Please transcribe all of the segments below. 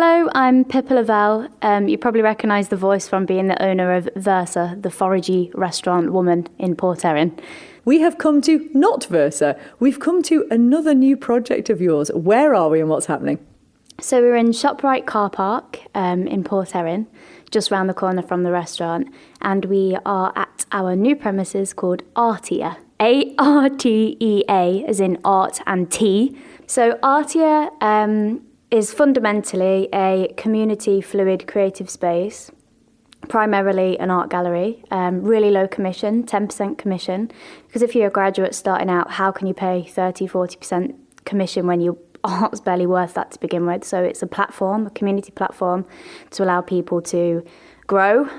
Hello, I'm Pippa Lovell. You probably recognise the voice from being the owner of Versa, the foragey restaurant woman in Port Erin. We have come to not Versa. We've come to another new project of yours. Where are we and what's happening? So we're in ShopRite car park in Port Erin, just round the corner from the restaurant, and we are at our new premises called Artea. Artea, as in art and tea. So Artea is fundamentally a community fluid creative space, primarily an art gallery, really low commission, 10% commission, because if you're a graduate starting out, how can you pay 30-40% commission when your art's barely worth that to begin with? So it's a platform, a community platform, to allow people to grow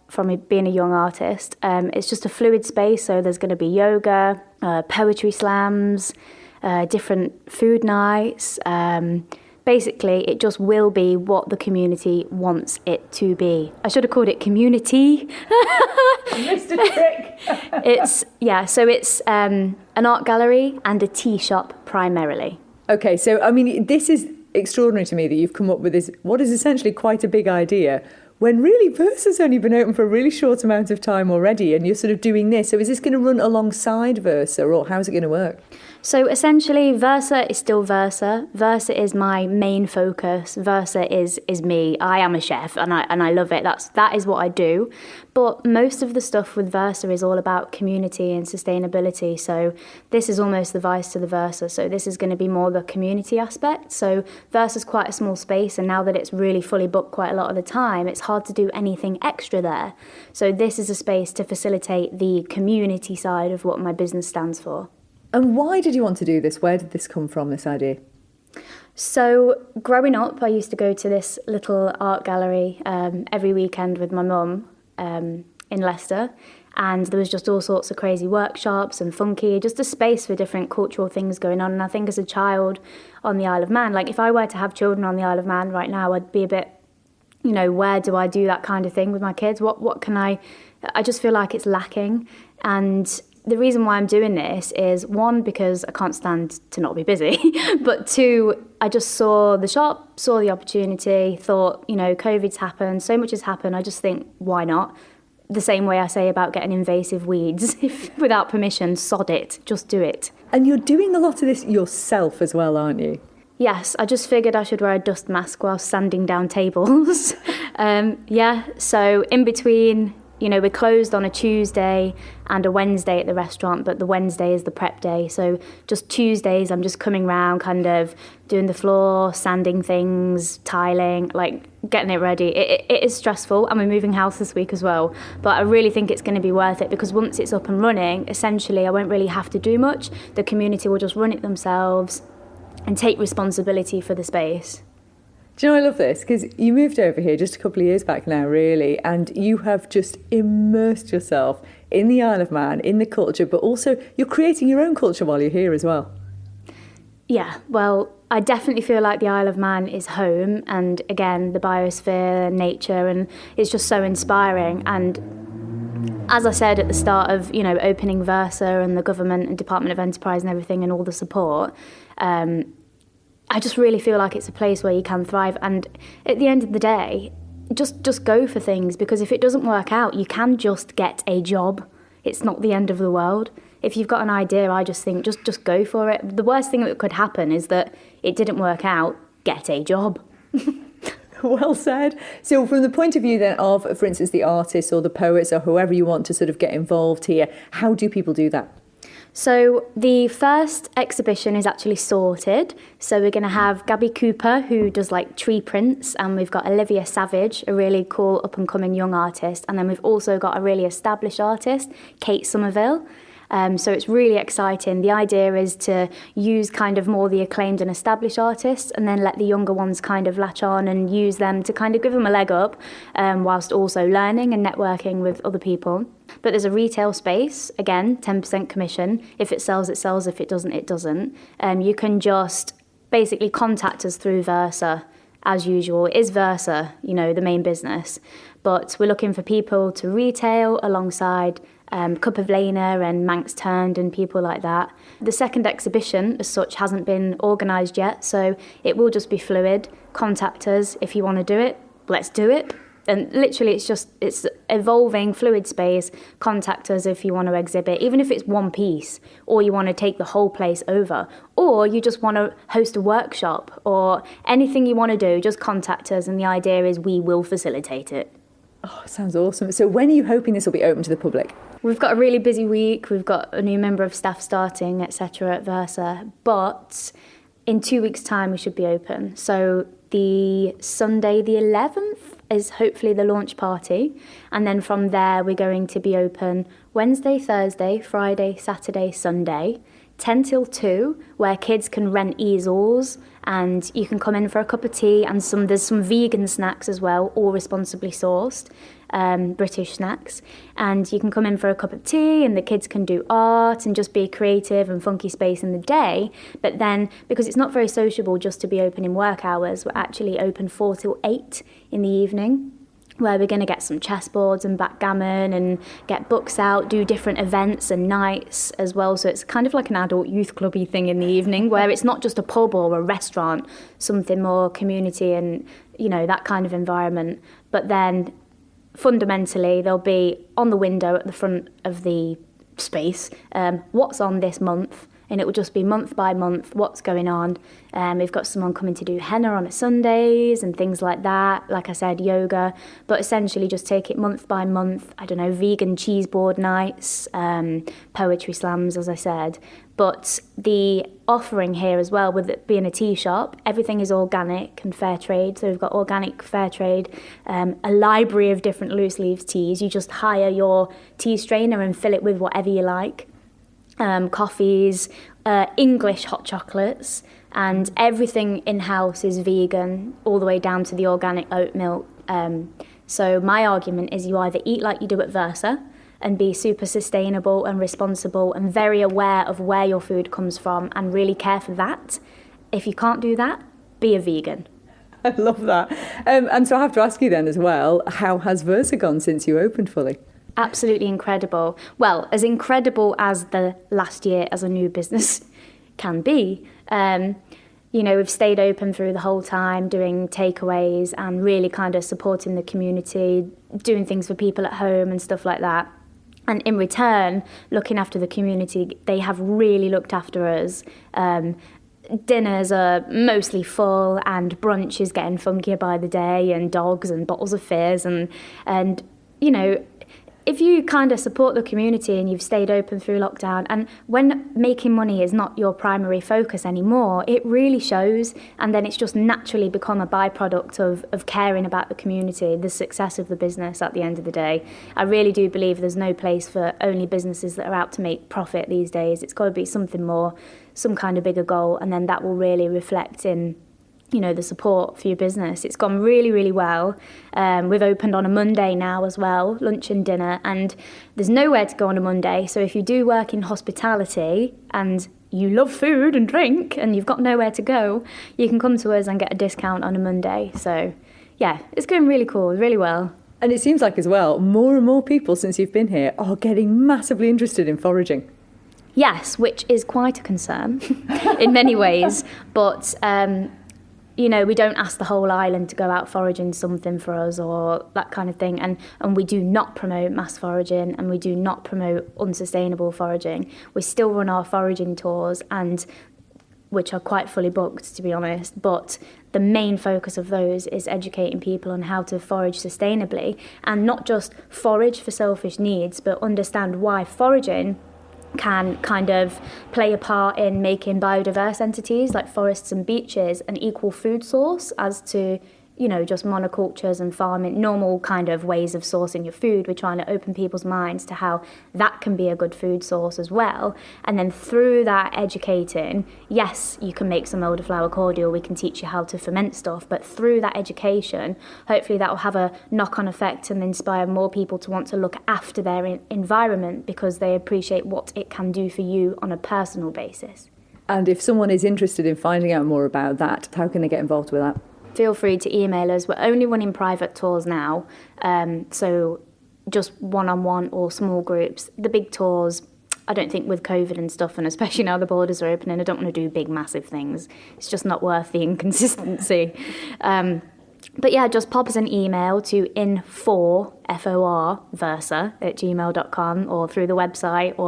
from being a young artist. It's just a fluid space, so there's going to be yoga, poetry slams, different food nights. Basically, it just will be what the community wants it to be. I should have called it community. I missed a trick. It's an art gallery and a tea shop primarily. Okay, so I mean, this is extraordinary to me that you've come up with this, what is essentially quite a big idea, when really Versa's only been open for a really short amount of time already, and you're sort of doing this. So is this going to run alongside Versa, or how's it going to work? So essentially, Versa is still Versa. Versa is my main focus. Versa is me. I am a chef, and I love it. That is what I do. But most of the stuff with Versa is all about community and sustainability. So this is almost the vice to the Versa. So this is going to be more the community aspect. So Versa's quite a small space, and now that it's really fully booked quite a lot of the time, it's hard to do anything extra there. So this is a space to facilitate the community side of what my business stands for. And why did you want to do this? Where did this come from, this idea? So growing up, I used to go to this little art gallery every weekend with my mum in Leicester. And there was just all sorts of crazy workshops and funky, just a space for different cultural things going on. And I think as a child on the Isle of Man, like if I were to have children on the Isle of Man right now, I'd be a bit, where do I do that kind of thing with my kids? What can I just feel like it's lacking. And the reason why I'm doing this is, one, because I can't stand to not be busy, but two, I just saw the shop, saw the opportunity, thought, COVID's happened, so much has happened, I just think, why not? The same way I say about getting invasive weeds, without permission, sod it, just do it. And you're doing a lot of this yourself as well, aren't you? Yes, I just figured I should wear a dust mask while sanding down tables. So in between, we're closed on a Tuesday and a Wednesday at the restaurant, but the Wednesday is the prep day. So just Tuesdays, I'm just coming round, kind of doing the floor, sanding things, tiling, like getting it ready. It is stressful, and we're moving house this week as well. But I really think it's going to be worth it, because once it's up and running, essentially I won't really have to do much. The community will just run it themselves and take responsibility for the space. Do you know, I love this, because you moved over here just a couple of years back now, really, and you have just immersed yourself in the Isle of Man, in the culture, but also you're creating your own culture while you're here as well. Yeah, well, I definitely feel like the Isle of Man is home, and again, the biosphere, nature, and it's just so inspiring. And as I said at the start of, opening Versa and the government and Department of Enterprise and everything and all the support, I just really feel like it's a place where you can thrive. And at the end of the day, just go for things, because if it doesn't work out, you can just get a job. It's not the end of the world. If you've got an idea, I just think just go for it. The worst thing that could happen is that it didn't work out. Get a job. Well said. So from the point of view then of, for instance, the artists or the poets or whoever you want to sort of get involved here, how do people do that? So the first exhibition is actually sorted. So we're going to have Gabby Cooper, who does like tree prints, and we've got Olivia Savage, a really cool up-and-coming young artist, and then we've also got a really established artist, Kate Somerville. So it's really exciting. The idea is to use kind of more the acclaimed and established artists, and then let the younger ones kind of latch on and use them to kind of give them a leg up, whilst also learning and networking with other people. But there's a retail space, again, 10% commission. If it sells, it sells. If it doesn't, it doesn't. You can just basically contact us through Versa. As usual, it is Versa, the main business. But we're looking for people to retail alongside Cup of Lena and Manx Turned and people like that. The second exhibition as such hasn't been organised yet, so it will just be fluid. Contact us if you want to do it, let's do it. And literally it's evolving fluid space. Contact us if you want to exhibit, even if it's one piece, or you want to take the whole place over, or you just want to host a workshop, or anything you want to do, just contact us, and the idea is we will facilitate it. Oh, sounds awesome. So when are you hoping this will be open to the public? We've got a really busy week. We've got a new member of staff starting, etc. at Versa. But in 2 weeks' time, we should be open. So the Sunday, the 11th, is hopefully the launch party. And then from there, we're going to be open Wednesday, Thursday, Friday, Saturday, Sunday, 10 till 2, where kids can rent easels and you can come in for a cup of tea, and there's some vegan snacks as well, all responsibly sourced, British snacks. And you can come in for a cup of tea and the kids can do art and just be creative and funky space in the day. But then, because it's not very sociable just to be open in work hours, we're actually open 4 till 8 in the evening, where we're going to get some chessboards and backgammon and get books out, do different events and nights as well. So it's kind of like an adult youth clubby thing in the evening, where it's not just a pub or a restaurant, something more community and, that kind of environment. But then fundamentally, there'll be on the window at the front of the space, what's on this month, and it will just be month by month what's going on. We've got someone coming to do henna on Sundays and things like that. Like I said, yoga, but essentially just take it month by month. I don't know, vegan cheese board nights, poetry slams, as I said. But the offering here as well, with it being a tea shop, everything is organic and fair trade. So we've got organic fair trade, a library of different loose leaves teas. You just hire your tea strainer and fill it with whatever you like. Coffees, English hot chocolates, and everything in-house is vegan, all the way down to the organic oat milk. So my argument is you either eat like you do at Versa and be super sustainable and responsible and very aware of where your food comes from and really care for that. If you can't do that, be a vegan. I love that. And so I have to ask you then as well, how has Versa gone since you opened fully? Absolutely incredible. Well, as incredible as the last year as a new business can be. We've stayed open through the whole time, doing takeaways and really kind of supporting the community, doing things for people at home and stuff like that. And in return, looking after the community, they have really looked after us. Dinners are mostly full and brunch is getting funkier by the day, and dogs and bottles of fizz and if you kind of support the community and you've stayed open through lockdown, and when making money is not your primary focus anymore, it really shows, and then it's just naturally become a byproduct of caring about the community, the success of the business at the end of the day. I really do believe there's no place for only businesses that are out to make profit these days. It's got to be something more, some kind of bigger goal, and then that will really reflect in the support for your business. It's gone really, really well. We've opened on a Monday now as well, lunch and dinner, and there's nowhere to go on a Monday. So if you do work in hospitality and you love food and drink and you've got nowhere to go, you can come to us and get a discount on a Monday. So yeah, it's going really cool, really well. And it seems like as well, more and more people since you've been here are getting massively interested in foraging. Yes, which is quite a concern in many ways, but we don't ask the whole island to go out foraging something for us or that kind of thing. And we do not promote mass foraging, and we do not promote unsustainable foraging. We still run our foraging tours, and which are quite fully booked, to be honest. But the main focus of those is educating people on how to forage sustainably, and not just forage for selfish needs, but understand why foraging can kind of play a part in making biodiverse entities like forests and beaches an equal food source as to, just monocultures and farming, normal kind of ways of sourcing your food. We're trying to open people's minds to how that can be a good food source as well. And then through that educating, yes, you can make some elderflower cordial, we can teach you how to ferment stuff, but through that education, hopefully that will have a knock-on effect and inspire more people to want to look after their environment because they appreciate what it can do for you on a personal basis. And if someone is interested in finding out more about that, how can they get involved with that? Feel free to email us. We're only running private tours now, so just one-on-one or small groups. The big tours, I don't think with COVID and stuff, and especially now the borders are opening, I don't want to do big, massive things. It's just not worth the inconsistency. But yeah, just pop us an email to versa@gmail.com, or through the website,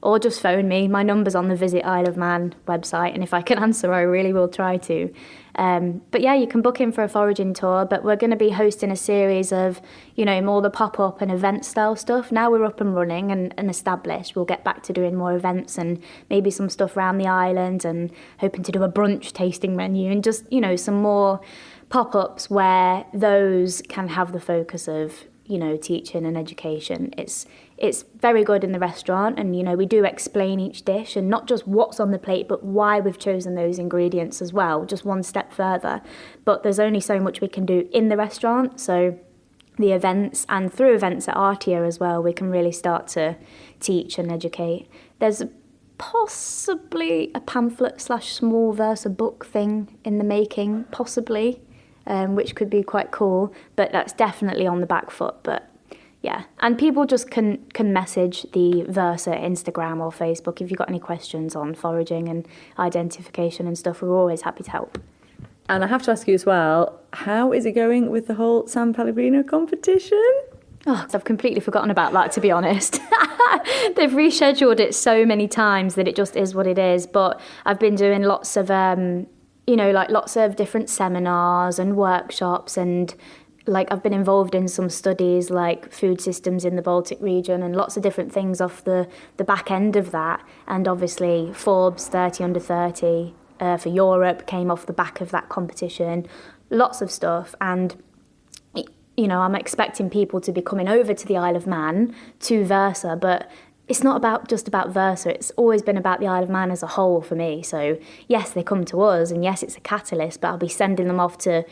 or just phone me. My number's on the Visit Isle of Man website, and if I can answer, I really will try to. But yeah, you can book in for a foraging tour, but we're going to be hosting a series of, more the pop-up and event style stuff. Now we're up and running and established, we'll get back to doing more events and maybe some stuff around the island, and hoping to do a brunch tasting menu and just, some more pop-ups where those can have the focus of, teaching and education. It's very good in the restaurant, and we do explain each dish, and not just what's on the plate, but why we've chosen those ingredients as well, just one step further. But there's only so much we can do in the restaurant, so the events, and through events at Artea as well, we can really start to teach and educate. There's possibly a pamphlet/small Versa book thing in the making, possibly, which could be quite cool, but that's definitely on the back foot. But yeah, and people just can message the Versa Instagram or Facebook if you've got any questions on foraging and identification and stuff. We're always happy to help. And I have to ask you as well, how is it going with the whole San Pellegrino competition? Oh, I've completely forgotten about that, to be honest. They've rescheduled it so many times that it just is what it is. But I've been doing lots of, lots of different seminars and workshops, and I've been involved in some studies like food systems in the Baltic region and lots of different things off the back end of that. And obviously Forbes 30 under 30 for Europe came off the back of that competition. Lots of stuff. And I'm expecting people to be coming over to the Isle of Man to Versa, but it's not just about Versa. It's always been about the Isle of Man as a whole for me. So yes, they come to us, and yes, it's a catalyst, but I'll be sending them off to,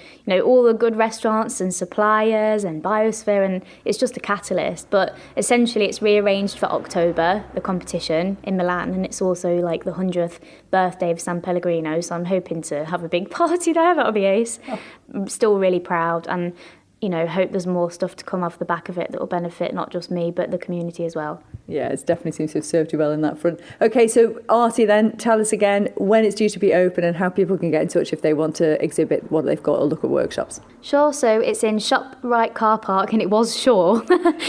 all the good restaurants and suppliers and Biosphere, and it's just a catalyst. But essentially it's rearranged for October, the competition in Milan, and it's also the 100th birthday of San Pellegrino, so I'm hoping to have a big party there. That'll be ace. Oh. I'm still really proud, and hope there's more stuff to come off the back of it that will benefit not just me, but the community as well. Yeah, it definitely seems to have served you well in that front. Okay, so Artie, then tell us again when it's due to be open and how people can get in touch if they want to exhibit what they've got or look at workshops. Sure, so it's in ShopRite car park, and it was Shaw.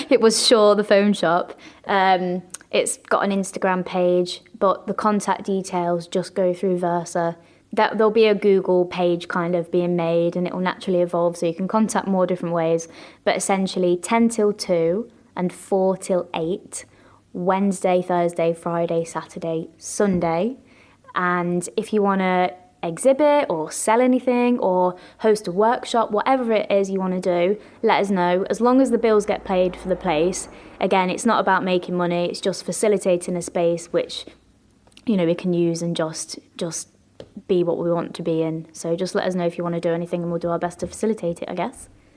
It was Shaw, the phone shop. It's got an Instagram page, but the contact details just go through Versa. There'll be a Google page kind of being made, and it will naturally evolve, so you can contact more different ways. But essentially 10 till 2 and 4 till 8, Wednesday, Thursday, Friday, Saturday, Sunday. And if you want to exhibit or sell anything or host a workshop, whatever it is you want to do, let us know. As long as the bills get paid for the place. Again, it's not about making money, it's just facilitating a space which, we can use and just be what we want to be in. So just let us know if you want to do anything, and we'll do our best to facilitate it, I guess.